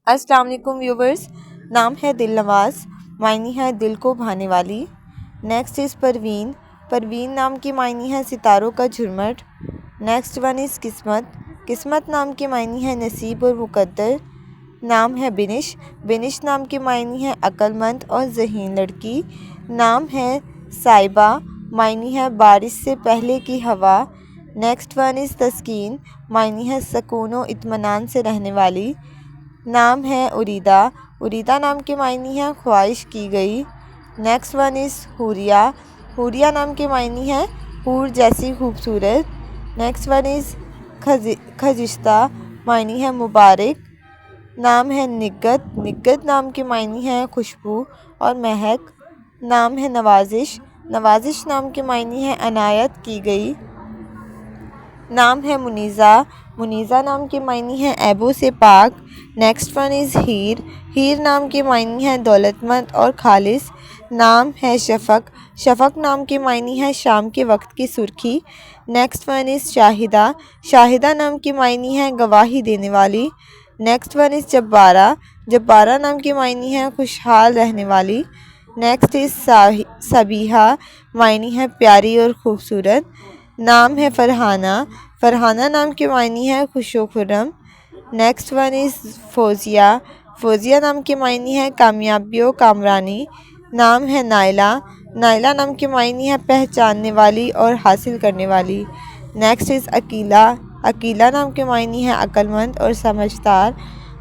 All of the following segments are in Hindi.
अस्सलाम वालेकुम व्यूवर्स। नाम है दिल नवाज़, मायनी है दिल को भाने वाली। Next is Parveen. परवीन नाम की मायनी है सितारों का झुरमट। नेक्स्ट वन इज़ किस्मत। किस्मत नाम की मायनी है नसीब और मुकद्दर। नाम है बिनिश। बिनिश नाम की मायनी है अक्लमंद और ज़हीन लड़की। नाम है साइबा, मायनी है बारिश से पहले की हवा। नेक्स्ट वन इज़ तस्कीन, मायनी है सुकून और इत्मीनान से रहने वाली। नाम है उरीदा। उरीदा नाम की मायनी है ख्वाहिश की गई। Next one is Huriya. Huriya नाम की मायनी है हूर जैसी खूबसूरत। नेक्स्ट वन इज़ खजिश्ता, मायनी है मुबारक। नाम है निगत। निगत नाम की मायनी है खुशबू और महक। नाम है नवाजिश। नवाजिश नाम की मायनी है अनायत की गई। नाम है मुनीज़ा। मुनीज़ा नाम की मायनी है ऐबों से पाक। नेक्स्ट वन इज़ हीर। हीर नाम की मायनी है दौलतमंद और खालिस। नाम है शफ़क़। शफ़क़ नाम की मायनी है शाम के वक्त की सुर्खी। Next one is Shahida. Shahida नाम की मायनी है गवाही देने वाली। Next one is Jabbara. Jabbara नाम की मायनी है खुशहाल रहने वाली। नेक्स्ट इज़ सबीहा, मायनी है प्यारी और ख़ूबसूरत। नाम है फ़रहाना। फ़रहाना नाम की मायनी है खुशो खुर्रम। Next one is Fauzia. Fauzia नाम की मायनी है कामयाबी और कामरानी। नाम है नाइला। नाइला नाम की मायनी है पहचानने वाली और हासिल करने वाली। Next is Akila. अकीला नाम की मायनी है अक्लमंद और समझदार।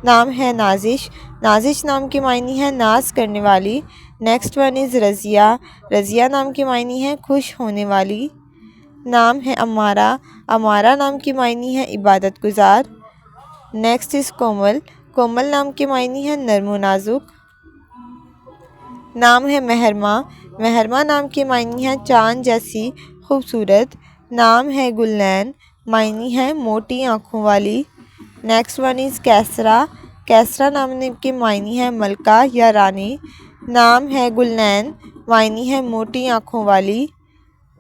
नाम है नाजिश। नाजिश नाम की मायनी है नाज करने वाली। Next one is Razia. Razia नाम की मायनी है खुश होने वाली। नाम है अमारा। अमारा नाम की मायनी है इबादत गुजार। नेक्स्ट इज़ कोमल। कोमल नाम की मायनी है नर्म व नाजुक। नाम है महरमा। महरमा नाम की मायनी है चाँद जैसी खूबसूरत। नाम है गुलनैन, मायनी है मोटी आँखों वाली। Next one is Qaisra. Qaisra नाम की मायनी है मलका या रानी। नाम है गुलनैन, मायनी है मोटी आँखों वाली।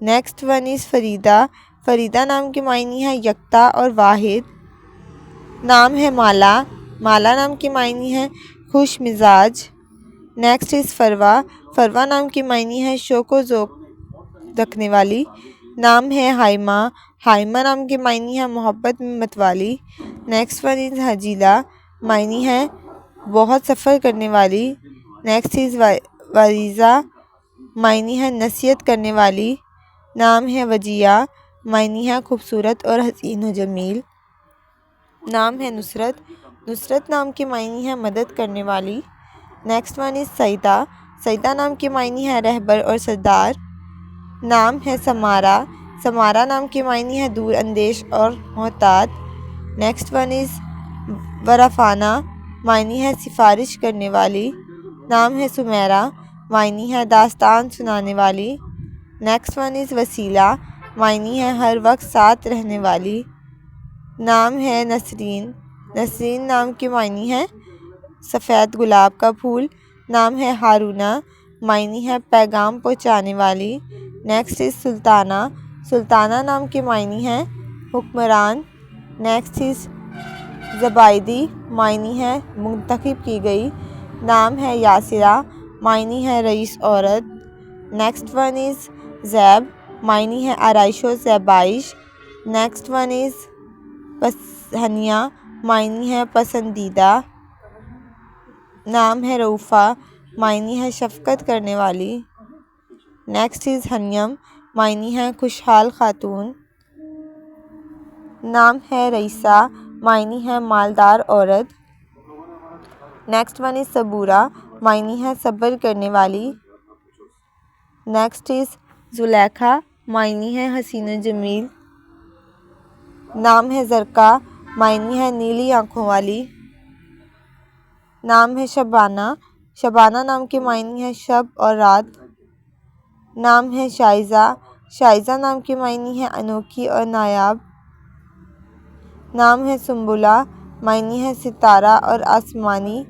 Next one is Farida. Farida नाम की मायनी है यकता और वाहिद। नाम है माला। माला नाम की मायनी है खुश मिजाज। Next is फ़रवा। फ़रवा नाम की मायनी है शौक़ व ज़ौक़ रखने वाली। नाम है हाइमा। हाइमा नाम की मायनी है मोहब्बत में मतवाली। नेक्स्ट वन इज़ हजीला, मायनी है बहुत सफ़र करने वाली। नेक्स्ट इज़ वरीज़ा, मायनी है नसीहत करने वाली। नाम है वजिया, मायनी है खूबसूरत और हसीन व जमील। नाम है नुसरत। नुसरत नाम की मायनी है मदद करने वाली। Next one is Saida. Saida नाम की मायनी है रहबर और सरदार। नाम है समारा। समारा नाम की मायनी है दूर अंदेश और मोहतात। नेक्स्ट वन इज़ वरफ़ाना, मायनी है सिफारिश करने वाली। नाम है सुमेरा, मायनी है दास्तान सुनाने वाली। नेक्स्ट वन इज़ वसीला, मायनी है हर वक्त साथ रहने वाली। नाम है नसरीन। नसरीन नाम की मायनी है सफ़ेद गुलाब का फूल। नाम है हारूना, मायनी है पैगाम पहुँचाने वाली। Next is Sultana. सुल्ताना नाम की मायनी है हुक्मरान। नेक्स्ट इज़ ज़बाइदी, मायनी है मुंतखब की गई। नाम है यासिरा, मायनी है रईस औरत। नेक्स्ट वन इज़ ज़ैब, मायनी है आराइश व ज़ैबाइश। नेक्स्ट वन इज़ हनिया, मायनी है पसंदीदा। नाम है रऊफ़ा, मायनी है शफ़क़त करने वाली। नेक्स्ट इज़ हनियम, मायनी है खुशहाल खातून। नाम है रईसा, मायनी है मालदार औरत। नेक्स्ट वन इज़ सबूरा, मायनी है सब्र करने वाली। नेक्स्ट इज़ ज़ुलेखा, मायनी है हसीन जमील। नाम है ज़रका, मायनी है नीली आँखों वाली। नाम है शबाना। शबाना नाम की मायनी है शब और रात। नाम है शाइज़ा। शाइज़ा नाम की मायनी है अनोखी और नायाब। नाम है सुम्बुला, मायनी है सितारा और आसमानी।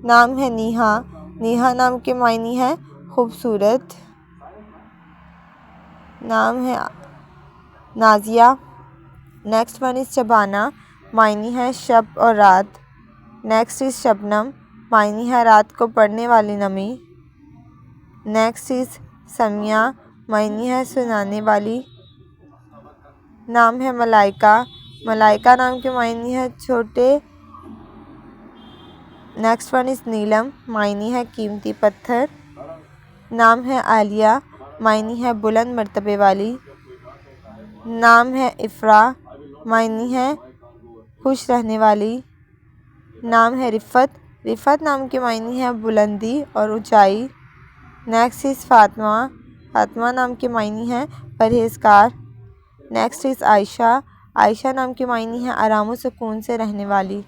नाम है नीहा। नीहा नाम की मायनी है खूबसूरत। नाम है Nazia. Next one is Shabana, Mayani है शब और रात। नेक्स्ट इज़ शबनम, मायनी है रात को पड़ने वाली नमी। नेक्स्ट इज़ समिया, मायनी है सुनाने वाली। नाम है मलाइका, मलाइका नाम के मायनी है छोटे। नेक्स्ट वन इज़ नीलम, मायनी है कीमती पत्थर। नाम है आलिया, मायनी है बुलंद मर्तबे वाली। नाम है इफ़रा, मायनी है खुश रहने वाली। नाम है रिफ़त, रिफ़त नाम के मायनी है बुलंदी और ऊंचाई। नेक्स्ट इज़ फ़ातिमा, फ़ातिमा नाम के मायनी है परहेज़गार। नेक्स्ट इज़ आयशा, आयशा नाम के मायनी है आराम व सुकून से रहने वाली।